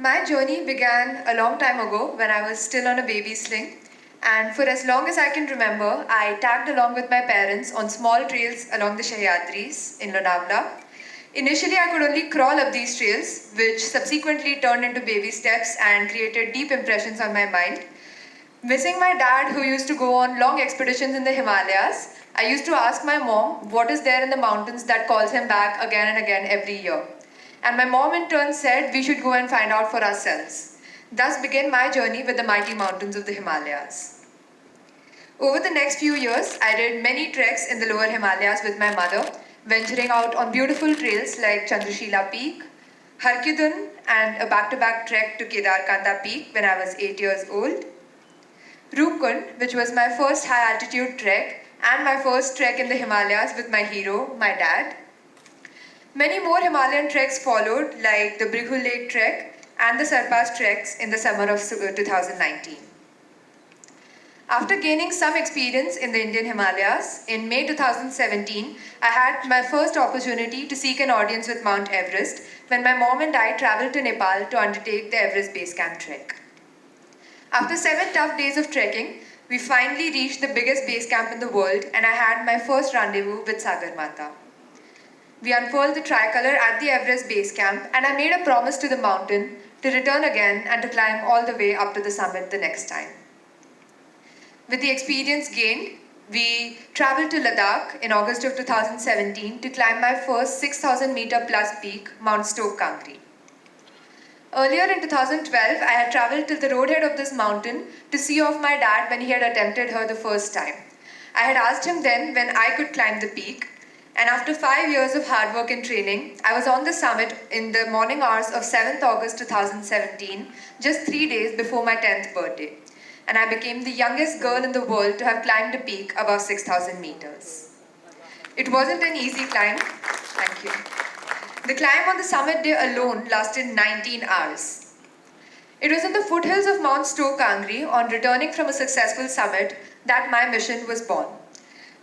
My journey began a long time ago when I was still on a baby sling, and for as long as I can remember, I tagged along with my parents on small trails along the Sahyadris in Lonavala. Initially, I could only crawl up these trails, which subsequently turned into baby steps and created deep impressions on my mind. Missing my dad, who used to go on long expeditions in the Himalayas, I used to ask my mom what is there in the mountains that calls him back again and again every year. And my mom in turn said we should go and find out for ourselves. Thus began my journey with the mighty mountains of the Himalayas. Over the next few years, I did many treks in the lower Himalayas with my mother, venturing out on beautiful trails like Chandrashila Peak, Harkudun, and a back-to-back trek to Kedarkanta Peak when I was 8 years old, Rupkund, which was my first high-altitude trek and my first trek in the Himalayas with my hero, my dad. Many more Himalayan treks followed, like the Brighu Lake trek and the Sarpas treks in the summer of 2019. After gaining some experience in the Indian Himalayas, in May 2017, I had my first opportunity to seek an audience with Mount Everest when my mom and I traveled to Nepal to undertake the Everest Base Camp trek. After 7 tough days of trekking, we finally reached the biggest base camp in the world, and I had my first rendezvous with Sagar Mata. We unfurled the tricolor at the Everest Base Camp, and I made a promise to the mountain to return again and to climb all the way up to the summit the next time. With the experience gained, we traveled to Ladakh in August of 2017 to climb my first 6,000 meter plus peak, Mount Stoke Kangri. Earlier in 2012, I had traveled till the roadhead of this mountain to see off my dad when he had attempted her the first time. I had asked him then when I could climb the peak, and after 5 years of hard work and training, I was on the summit in the morning hours of 7th August 2017, just 3 days before my 10th birthday. And I became the youngest girl in the world to have climbed a peak above 6,000 meters. It wasn't an easy climb. Thank you. The climb on the summit day alone lasted 19 hours. It was in the foothills of Mount Stoke Kangri, on returning from a successful summit, that my mission was born.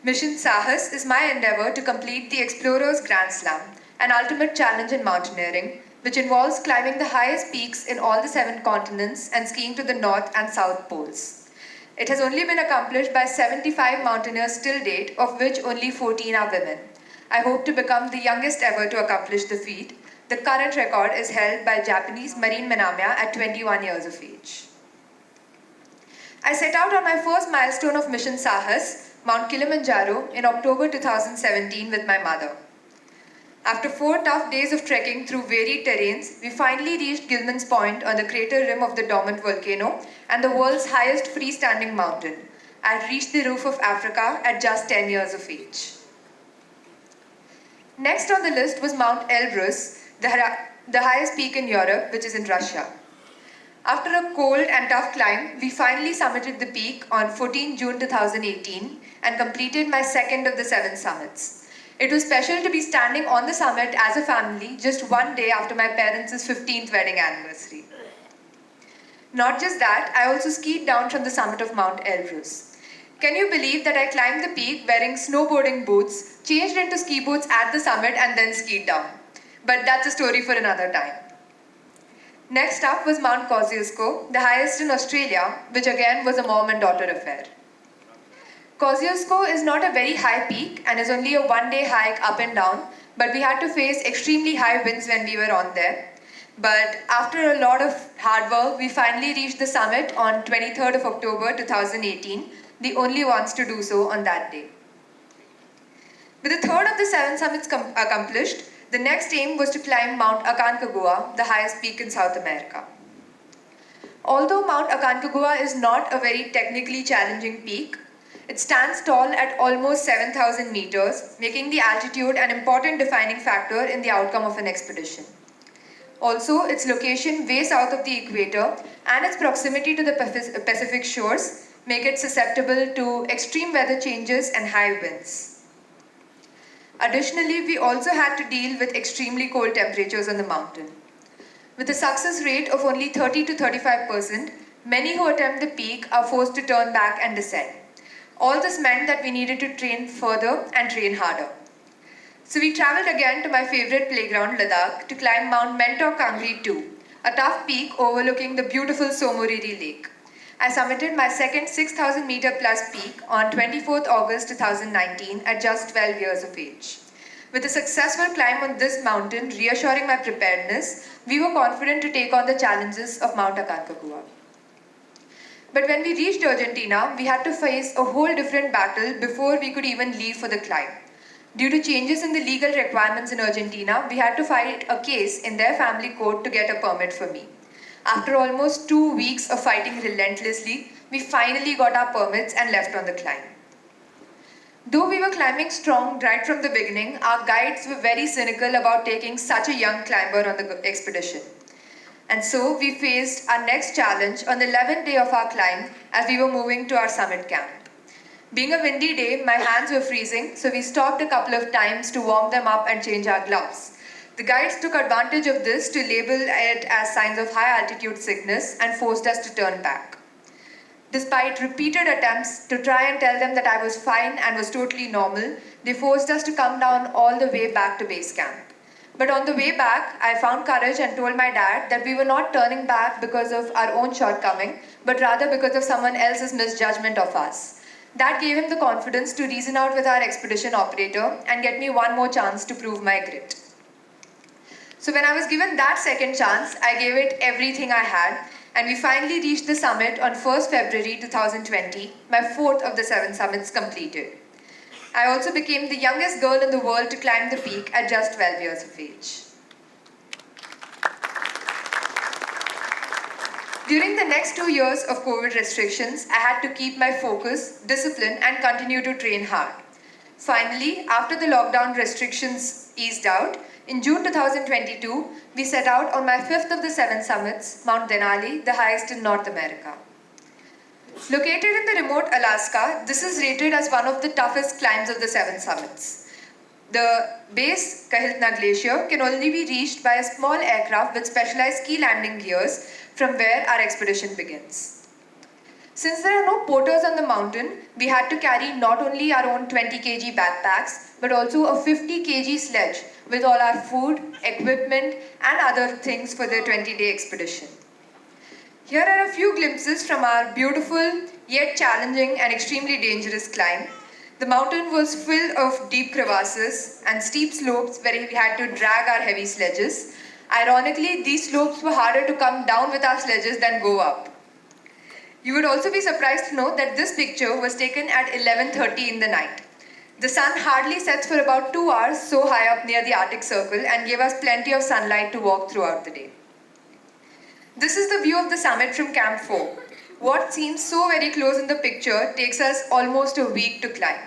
Mission Sahas is my endeavor to complete the Explorer's Grand Slam, an ultimate challenge in mountaineering, which involves climbing the highest peaks in all the 7 continents and skiing to the North and South Poles. It has only been accomplished by 75 mountaineers till date, of which only 14 are women. I hope to become the youngest ever to accomplish the feat. The current record is held by Japanese Marine Minamya at 21 years of age. I set out on my first milestone of Mission Sahas, Mount Kilimanjaro, in October 2017 with my mother. After 4 tough days of trekking through varied terrains, we finally reached Gilman's Point on the crater rim of the dormant volcano and the world's highest freestanding mountain. I had reached the roof of Africa at just 10 years of age. Next on the list was Mount Elbrus, the highest peak in Europe, which is in Russia. After a cold and tough climb, we finally summited the peak on 14 June 2018 and completed my second of the 7 summits. It was special to be standing on the summit as a family just 1 day after my parents' 15th wedding anniversary. Not just that, I also skied down from the summit of Mount Elbrus. Can you believe that I climbed the peak wearing snowboarding boots, changed into ski boots at the summit, and then skied down? But that's a story for another time. Next up was Mount Kosciuszko, the highest in Australia, which again was a mom and daughter affair. Kosciuszko is not a very high peak and is only a 1-day hike up and down, but we had to face extremely high winds when we were on there. But after a lot of hard work, we finally reached the summit on 23rd of October 2018, the only ones to do so on that day. With the third of the 7 summits accomplished, the next aim was to climb Mount Aconcagua, the highest peak in South America. Although Mount Aconcagua is not a very technically challenging peak, it stands tall at almost 7,000 meters, making the altitude an important defining factor in the outcome of an expedition. Also, its location way south of the equator and its proximity to the Pacific shores make it susceptible to extreme weather changes and high winds. Additionally, we also had to deal with extremely cold temperatures on the mountain. With a success rate of only 30 to 35%, many who attempt the peak are forced to turn back and descend. All this meant that we needed to train further and train harder. So we travelled again to my favourite playground, Ladakh, to climb Mount Mentor Kangri 2, a tough peak overlooking the beautiful Somoriri Lake. I summited my second 6,000 meter plus peak on 24th August 2019 at just 12 years of age. With a successful climb on this mountain reassuring my preparedness, we were confident to take on the challenges of Mount Aconcagua. But when we reached Argentina, we had to face a whole different battle before we could even leave for the climb. Due to changes in the legal requirements in Argentina, we had to fight a case in their family court to get a permit for me. After almost 2 weeks of fighting relentlessly, we finally got our permits and left on the climb. Though we were climbing strong right from the beginning, our guides were very cynical about taking such a young climber on the expedition. And so we faced our next challenge on the 11th day of our climb as we were moving to our summit camp. Being a windy day, my hands were freezing, so we stopped a couple of times to warm them up and change our gloves. The guides took advantage of this to label it as signs of high altitude sickness and forced us to turn back. Despite repeated attempts to try and tell them that I was fine and was totally normal, they forced us to come down all the way back to base camp. But on the way back, I found courage and told my dad that we were not turning back because of our own shortcoming, but rather because of someone else's misjudgment of us. That gave him the confidence to reason out with our expedition operator and get me one more chance to prove my grit. So when I was given that second chance, I gave it everything I had, and we finally reached the summit on 1st February 2020, my fourth of the 7 summits completed. I also became the youngest girl in the world to climb the peak at just 12 years of age. During the next 2 years of COVID restrictions, I had to keep my focus, discipline, and continue to train hard. Finally, after the lockdown restrictions eased out, in June 2022, we set out on my 5th of the 7 summits, Mount Denali, the highest in North America. Located in the remote Alaska, this is rated as one of the toughest climbs of the 7 summits. The base, Kahiltna Glacier, can only be reached by a small aircraft with specialized ski landing gears from where our expedition begins. Since there are no porters on the mountain, we had to carry not only our own 20 kg backpacks, but also a 50 kg sledge with all our food, equipment, and other things for the 20-day expedition. Here are a few glimpses from our beautiful, yet challenging and extremely dangerous climb. The mountain was full of deep crevasses and steep slopes where we had to drag our heavy sledges. Ironically, these slopes were harder to come down with our sledges than go up. You would also be surprised to know that this picture was taken at 11:30 in the night. The sun hardly sets for about 2 hours so high up near the Arctic Circle and gave us plenty of sunlight to walk throughout the day. This is the view of the summit from Camp 4. What seems so very close in the picture takes us almost a week to climb.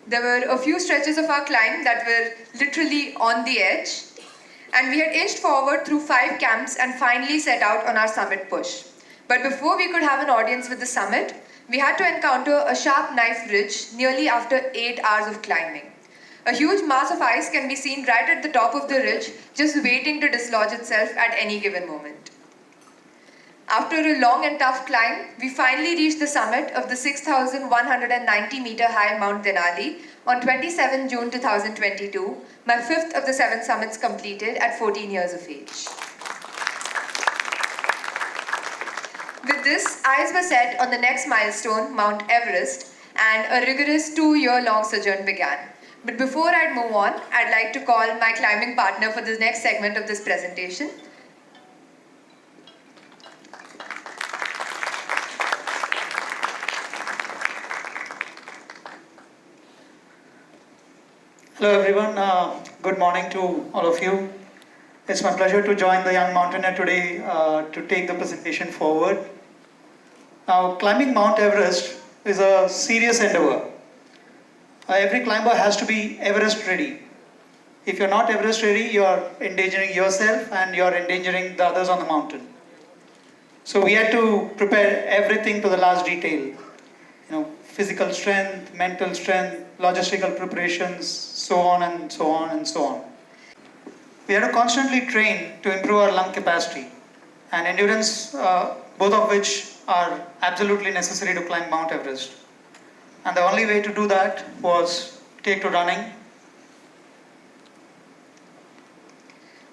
There were a few stretches of our climb that were literally on the edge, and we had inched forward through 5 camps and finally set out on our summit push. But before we could have an audience with the summit, we had to encounter a sharp knife ridge nearly after 8 hours of climbing. A huge mass of ice can be seen right at the top of the ridge, just waiting to dislodge itself at any given moment. After a long and tough climb, we finally reached the summit of the 6,190 meter high Mount Denali on 27 June 2022, my 5th of the 7 summits completed at 14 years of age. With this, eyes were set on the next milestone, Mount Everest, and a rigorous 2-year-long sojourn began. But before I move on, I'd like to call my climbing partner for the next segment of this presentation. Hello everyone, good morning to all of you. It's my pleasure to join the young mountaineer today to take the presentation forward. Now, climbing Mount Everest is a serious endeavor. Every climber has to be Everest ready. If you're not Everest ready, you're endangering yourself and you're endangering the others on the mountain. So we had to prepare everything to the last detail. Physical strength, mental strength, logistical preparations, so on and so on and so on. We had to constantly train to improve our lung capacity and endurance, both of which are absolutely necessary to climb Mount Everest. And the only way to do that was take to running.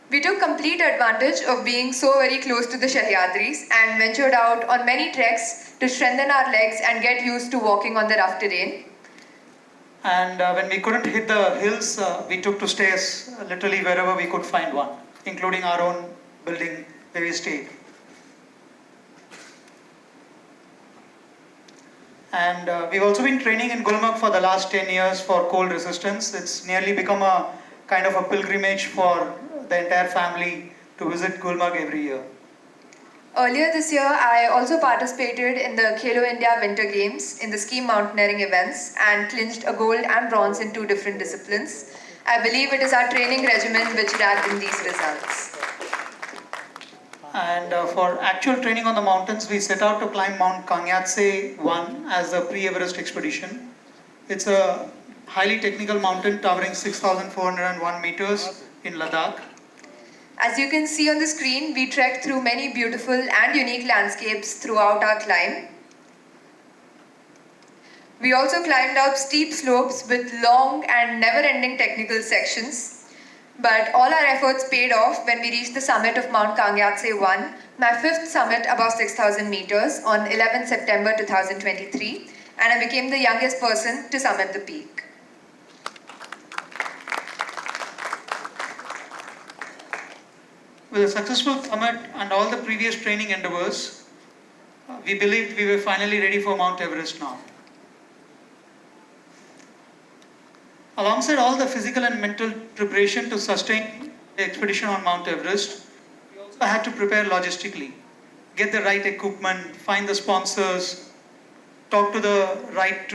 We took complete advantage of being so very close to the Sahyadris and ventured out on many treks to strengthen our legs and get used to walking on the rough terrain. And when we couldn't hit the hills, we took to stairs literally wherever we could find one, including our own building where we stayed. And we've also been training in Gulmarg for the last 10 years for cold resistance. It's nearly become a kind of a pilgrimage for the entire family to visit Gulmarg every year. Earlier this year, I also participated in the Khelo India Winter Games in the ski mountaineering events and clinched a gold and bronze in 2 different disciplines. I believe it is our training regimen which resulted in these results. And for actual training on the mountains, we set out to climb Mount Kaamya 1 as the pre-Everest expedition. It's a highly technical mountain towering 6,401 meters in Ladakh. As you can see on the screen, we trekked through many beautiful and unique landscapes throughout our climb. We also climbed up steep slopes with long and never-ending technical sections. But all our efforts paid off when we reached the summit of Mount Kaamya 1, my 5th summit above 6,000 meters on 11 September 2023, and I became the youngest person to summit the peak. With a successful summit and all the previous training endeavors, we believed we were finally ready for Mount Everest now. Alongside all the physical and mental preparation to sustain the expedition on Mount Everest, we also had to prepare logistically, get the right equipment, find the sponsors, talk to the right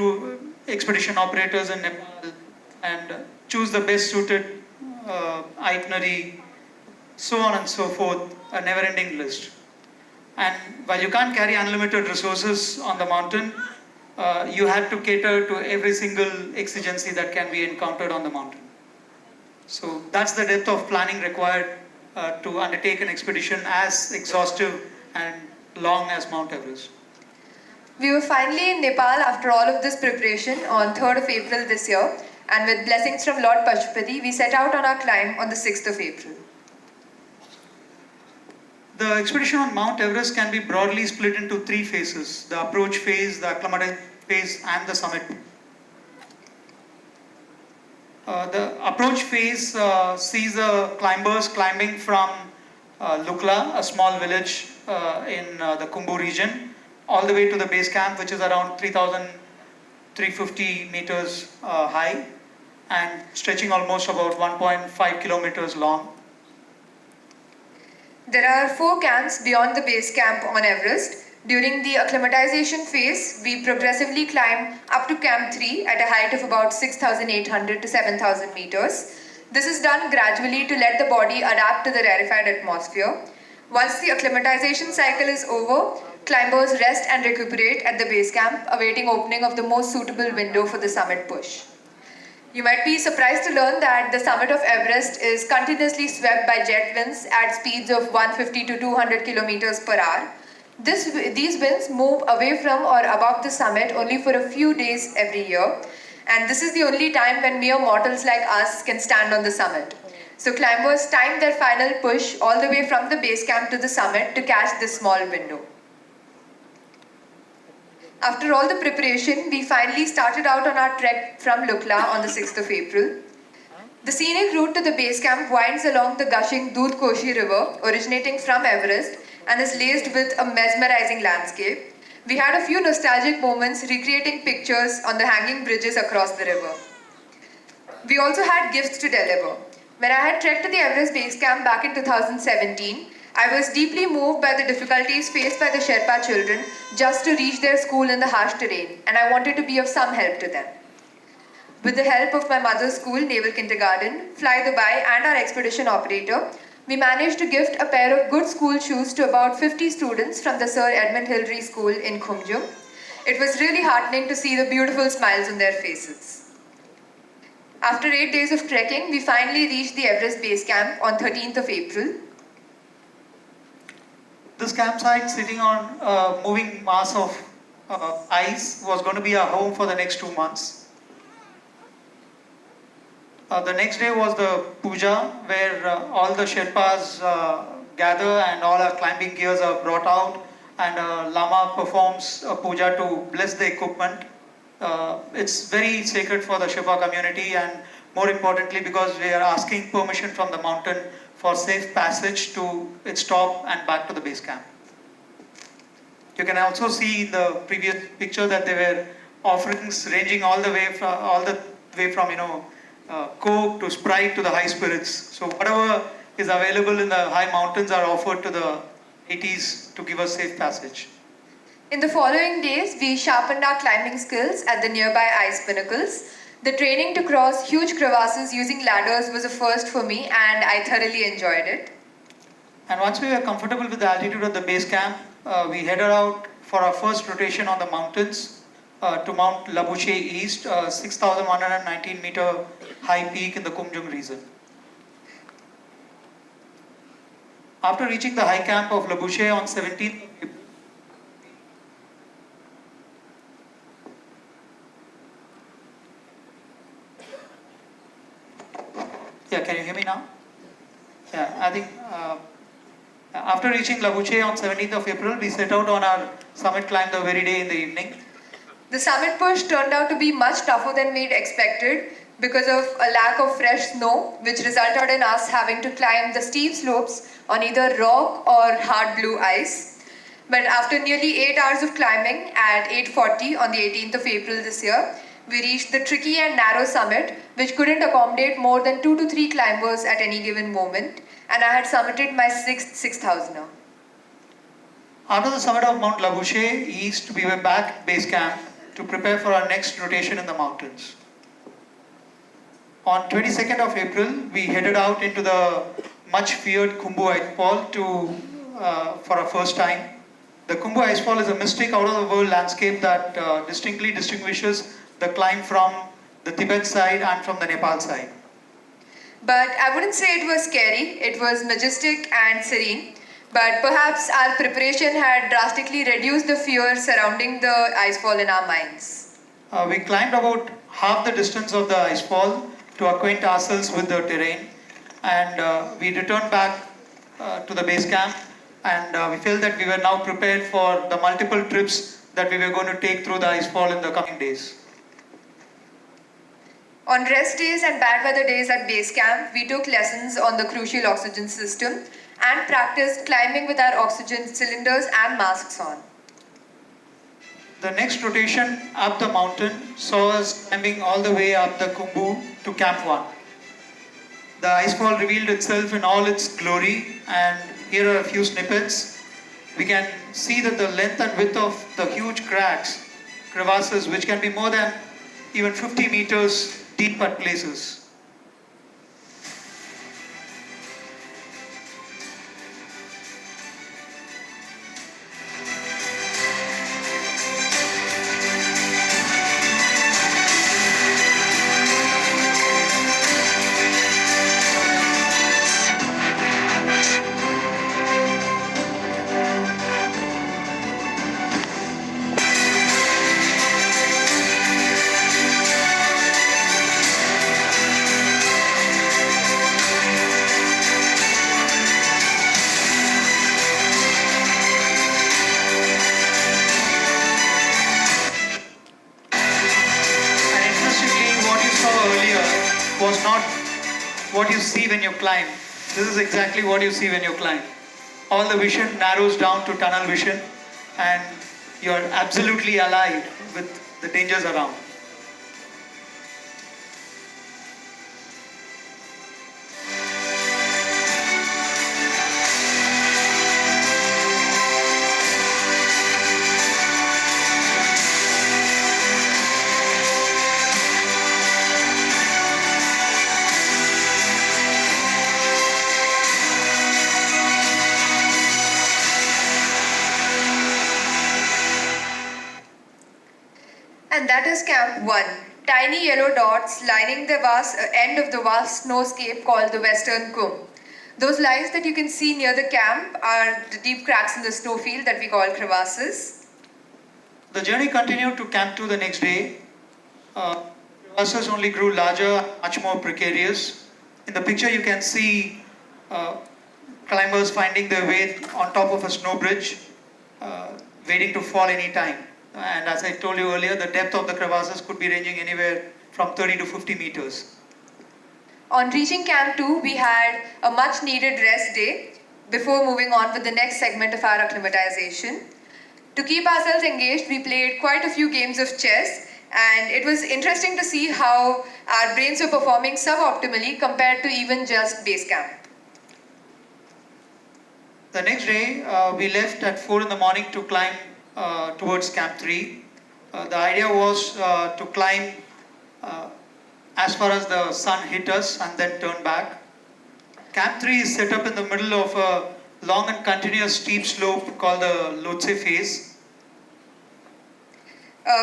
expedition operators in Nepal, and choose the best suited itinerary, so on and so forth, a never-ending list. And while you can't carry unlimited resources on the mountain, you had to cater to every single exigency that can be encountered on the mountain. So that's the depth of planning required to undertake an expedition as exhaustive and long as Mount Everest. We were finally in Nepal after all of this preparation on 3rd of April this year, and with blessings from Lord Pashupati, we set out on our climb on the 6th of April. The expedition on Mount Everest can be broadly split into 3 phases: the approach phase, the acclimatization phase, and the summit. The approach phase sees the climbers climbing from Lukla, a small village in the Khumbu region, all the way to the base camp, which is around 3,350 meters high and stretching almost about 1.5 kilometers long. There are 4 camps beyond the base camp on Everest. During the acclimatization phase, we progressively climb up to Camp 3 at a height of about 6,800 to 7,000 meters. This is done gradually to let the body adapt to the rarefied atmosphere. Once the acclimatization cycle is over, climbers rest and recuperate at the base camp, awaiting opening of the most suitable window for the summit push. You might be surprised to learn that the summit of Everest is continuously swept by jet winds at speeds of 150 to 200 kilometers per hour. These winds move away from or above the summit only for a few days every year, and this is the only time when mere mortals like us can stand on the summit. So climbers time their final push all the way from the base camp to the summit to catch this small window. After all the preparation, we finally started out on our trek from Lukla on the 6th of April. The scenic route to the base camp winds along the gushing Doodh Koshi River, originating from Everest, and is laced with a mesmerizing landscape. We had a few nostalgic moments recreating pictures on the hanging bridges across the river. We also had gifts to deliver. When I had trekked to the Everest base camp back in 2017, I was deeply moved by the difficulties faced by the Sherpa children just to reach their school in the harsh terrain, and I wanted to be of some help to them. With the help of my mother's school, Naval Kindergarten, Fly Dubai, and our expedition operator, we managed to gift a pair of good school shoes to about 50 students from the Sir Edmund Hillary School in Khumjum. It was really heartening to see the beautiful smiles on their faces. After 8 days of trekking, we finally reached the Everest base camp on 13th of April. This campsite, sitting on a moving mass of ice, was going to be our home for the next 2 months. The next day was the puja, where all the Sherpas gather and all our climbing gears are brought out, and Lama performs a puja to bless the equipment. It's very sacred for the Sherpa community, and more importantly because we are asking permission from the mountain for safe passage to its top and back to the base camp. You can also see in the previous picture that there were offerings ranging all the way from Coke to Sprite to the high spirits. So whatever is available in the high mountains are offered to the deities to give us safe passage. In the following days, we sharpened our climbing skills at the nearby ice pinnacles. The training to cross huge crevasses using ladders was a first for me, and I thoroughly enjoyed it. And once we were comfortable with the altitude of the base camp, we headed out for our first rotation on the mountains to Mount Labuche East, 6,119 meter high peak in the Kumjung region. After reaching the high camp of Labuche on 17th April, can you hear me now? I think after reaching Labuche on 17th of April, we set out on our summit climb the very day in the evening. The summit push turned out to be much tougher than we'd expected because of a lack of fresh snow, which resulted in us having to climb the steep slopes on either rock or hard blue ice. But after nearly 8 hours of climbing at 8:40 on the 18th of April this year, we reached the tricky and narrow summit, which couldn't accommodate more than 2 to 3 climbers at any given moment, and I had summited my sixth 6,000er. After the summit of Mount Labuche East, we were back at base camp to prepare for our next rotation in the mountains. On 22nd of April, we headed out into the much feared Khumbu Icefall for our first time. The Khumbu Icefall is a mystic out-of-the-world landscape that distinctly distinguishes the climb from the Tibet side and from the Nepal side. But I wouldn't say it was scary, it was majestic and serene. But perhaps our preparation had drastically reduced the fear surrounding the icefall in our minds. We climbed about half the distance of the icefall to acquaint ourselves with the terrain, and we returned back to the base camp, and we felt that we were now prepared for the multiple trips that we were going to take through the icefall in the coming days. On rest days and bad weather days at base camp, we took lessons on the crucial oxygen system and practiced climbing with our oxygen cylinders and masks on. The next rotation up the mountain saw us climbing all the way up the Khumbu to Camp 1. The icefall revealed itself in all its glory, and here are a few snippets. We can see that the length and width of the huge crevasses, which can be more than even 50 meters deep at places. Was not what you see when you climb. This is exactly what you see when you climb. All the vision narrows down to tunnel vision, and you're absolutely alive with the dangers around. And that is Camp 1. Tiny yellow dots lining the vast end of the vast snowscape called the Western Kum. Those lines that you can see near the camp are the deep cracks in the snowfield that we call crevasses. The journey continued to Camp 2 the next day. crevasses only grew larger, much more precarious. In the picture, you can see uh, climbers finding their way on top of a snow bridge, waiting to fall any time. And as I told you earlier, the depth of the crevasses could be ranging anywhere from 30 to 50 meters. On reaching Camp 2, we had a much needed rest day before moving on with the next segment of our acclimatization. To keep ourselves engaged, we played quite a few games of chess, and it was interesting to see how our brains were performing suboptimally compared to even just base camp. The next day, we left at 4 in the morning to climb towards Camp 3. The idea was to climb as far as the sun hit us and then turn back. Camp 3 is set up in the middle of a long and continuous steep slope called the Lhotse face.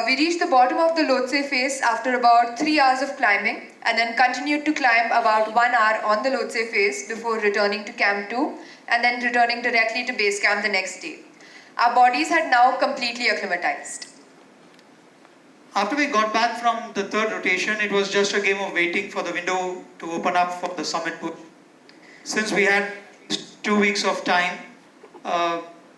We reached the bottom of the Lhotse face after about 3 hours of climbing and then continued to climb about 1 hour on the Lhotse face before returning to Camp 2 and then returning directly to base camp the next day. Our bodies had now completely acclimatized. After we got back from the third rotation, it was just a game of waiting for the window to open up for the summit push. Since we had 2 weeks of time,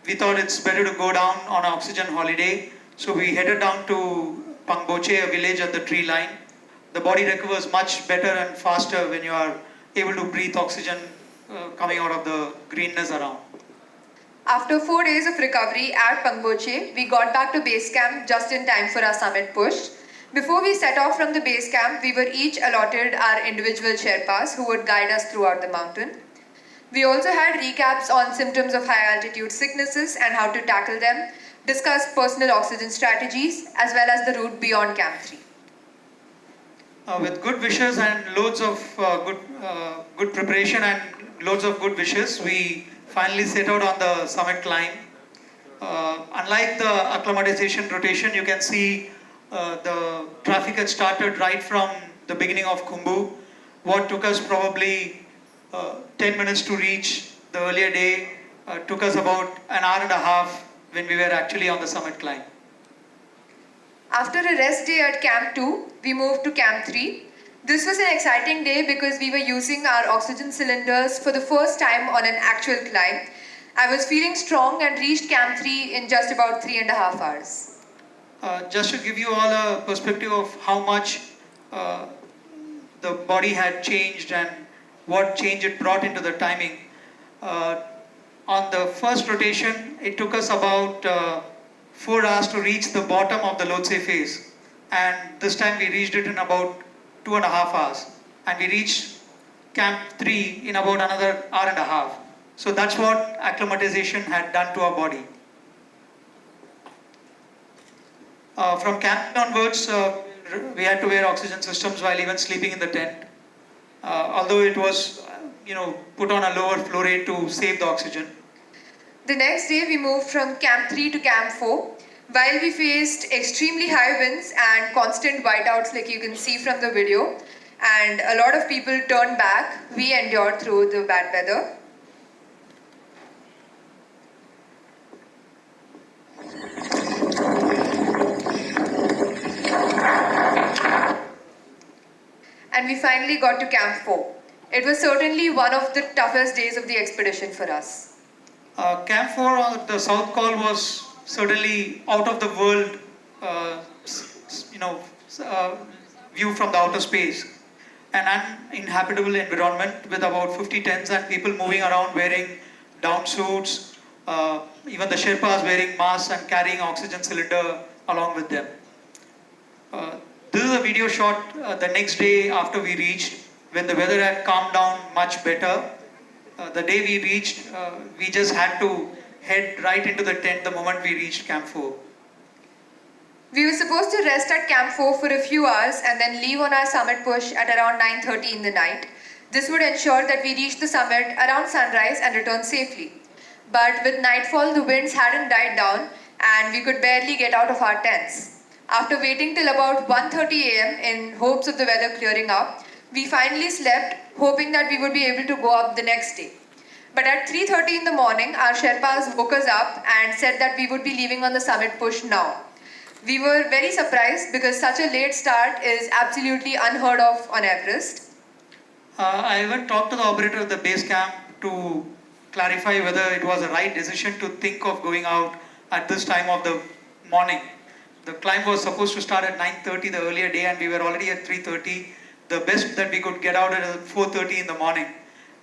we thought it's better to go down on an oxygen holiday. So we headed down to Pangboche, a village at the tree line. The body recovers much better and faster when you are able to breathe oxygen coming out of the greenness around. After 4 days of recovery at Pangboche, we got back to base camp just in time for our summit push. Before we set off from the base camp, we were each allotted our individual Sherpas who would guide us throughout the mountain. We also had recaps on symptoms of high altitude sicknesses and how to tackle them, discussed personal oxygen strategies, as well as the route beyond Camp 3. With good wishes and loads of good preparation and loads of good wishes, we finally set out on the summit climb. Unlike the acclimatization rotation, you can see the traffic had started right from the beginning of Khumbu. What took us probably 10 minutes to reach the earlier day took us about an hour and a half when we were actually on the summit climb. After a rest day at Camp 2, we moved to Camp 3. This was an exciting day because we were using our oxygen cylinders for the first time on an actual climb. I was feeling strong and reached Camp 3 in just about 3.5 hours. Just to give you all a perspective of how much the body had changed and what change it brought into the timing. On the first rotation, it took us about 4 hours to reach the bottom of the Lhotse face. And this time we reached it in about 2.5 hours. And we reached Camp 3 in about another hour and a half. So that's what acclimatization had done to our body. From Camp onwards, we had to wear oxygen systems while even sleeping in the tent. Although it was, put on a lower flow rate to save the oxygen. The next day, we moved from Camp 3 to Camp 4. While we faced extremely high winds and constant whiteouts like you can see from the video, and a lot of people turned back, we endured through the bad weather. And we finally got to Camp 4. It was certainly one of the toughest days of the expedition for us. Camp 4, the South Col was certainly out of the world, view from the outer space. An uninhabitable environment with about 50 tents and people moving around wearing down suits, even the Sherpas wearing masks and carrying oxygen cylinder along with them. This is a video shot the next day after we reached, when the weather had calmed down much better. The day we reached, we just had to head right into the tent the moment we reached Camp 4. We were supposed to rest at Camp 4 for a few hours and then leave on our summit push at around 9:30 in the night. This would ensure that we reached the summit around sunrise and return safely. But with nightfall, the winds hadn't died down and we could barely get out of our tents. After waiting till about 1:30 a.m. in hopes of the weather clearing up, we finally slept, hoping that we would be able to go up the next day. But at 3:30 in the morning, our Sherpas woke us up and said that we would be leaving on the summit push now. We were very surprised because such a late start is absolutely unheard of on Everest. I even talked to the operator of the base camp to clarify whether it was a right decision to think of going out at this time of the morning. The climb was supposed to start at 9:30 the earlier day, and we were already at 3:30. The best that we could get out at 4:30 in the morning.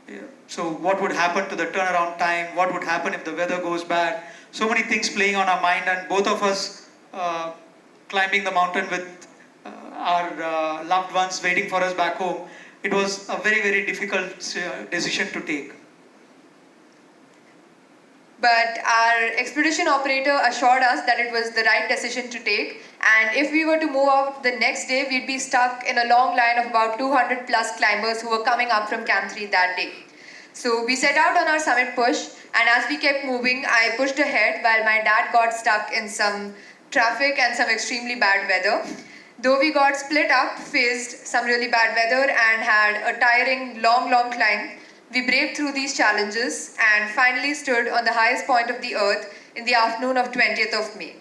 Yeah. So what would happen to the turnaround time? What would happen if the weather goes bad? So many things playing on our mind, and both of us climbing the mountain with our loved ones waiting for us back home. It was a very, very difficult decision to take. But our expedition operator assured us that it was the right decision to take, and if we were to move out the next day, we'd be stuck in a long line of about 200 plus climbers who were coming up from Camp 3 that day. So we set out on our summit push, and as we kept moving, I pushed ahead while my dad got stuck in some traffic and some extremely bad weather. Though we got split up, faced some really bad weather, and had a tiring, long climb, we braved through these challenges and finally stood on the highest point of the earth in the afternoon of 20th of May.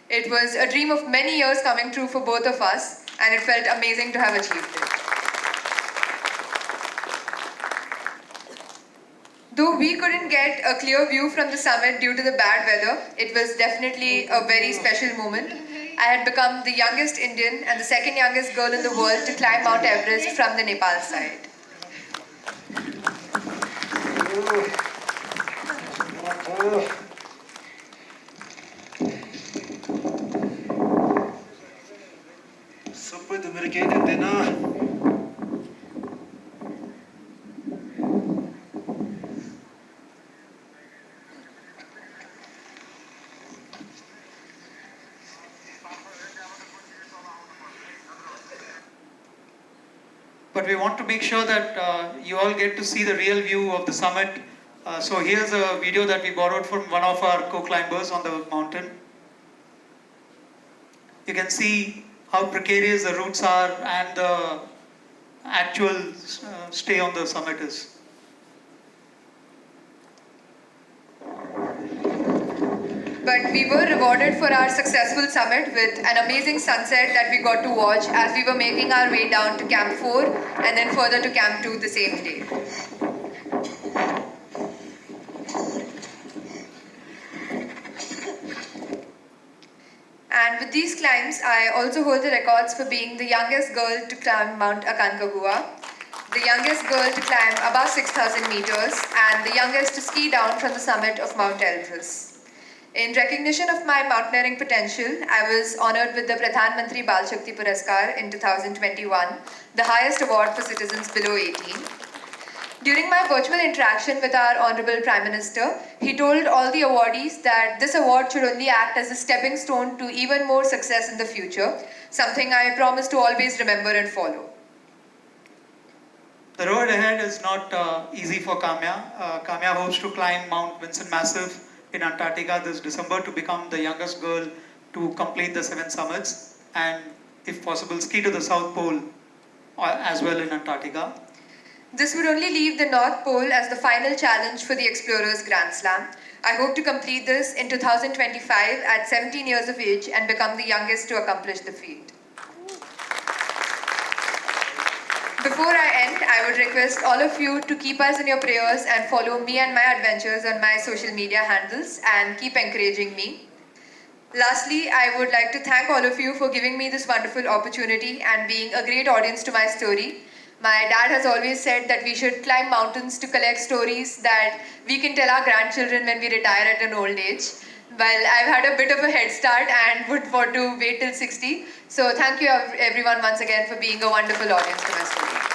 It was a dream of many years coming true for both of us, and it felt amazing to have achieved it. Though we couldn't get a clear view from the summit due to the bad weather, it was definitely a very special moment. I had become the youngest Indian and the second youngest girl in the world to climb Mount Everest from the Nepal side. But we want to make sure that you all get to see the real view of the summit. So here's a video that we borrowed from one of our co-climbers on the mountain. You can see how precarious the routes are and the actual stay on the summit is. But we were rewarded for our successful summit with an amazing sunset that we got to watch as we were making our way down to Camp 4 and then further to Camp 2 the same day. And with these climbs, I also hold the records for being the youngest girl to climb Mount Aconcagua, the youngest girl to climb above 6,000 meters, and the youngest to ski down from the summit of Mount Elbrus. In recognition of my mountaineering potential, I was honoured with the Pradhan Mantri Bal Shakti Puraskar in 2021, the highest award for citizens below 18. During my virtual interaction with our Honourable Prime Minister, he told all the awardees that this award should only act as a stepping stone to even more success in the future, something I promise to always remember and follow. The road ahead is not easy for Kaamya. Kaamya hopes to climb Mount Vincent Massif in Antarctica this December to become the youngest girl to complete the 7 summits and, if possible, ski to the South Pole as well in Antarctica. This would only leave the North Pole as the final challenge for the Explorers Grand Slam. I hope to complete this in 2025 at 17 years of age and become the youngest to accomplish the feat. Before I end, I would request all of you to keep us in your prayers and follow me and my adventures on my social media handles and keep encouraging me. Lastly, I would like to thank all of you for giving me this wonderful opportunity and being a great audience to my story. My dad has always said that we should climb mountains to collect stories that we can tell our grandchildren when we retire at an old age. Well, I've had a bit of a head start and would want to wait till 60. So thank you everyone once again for being a wonderful audience to my story.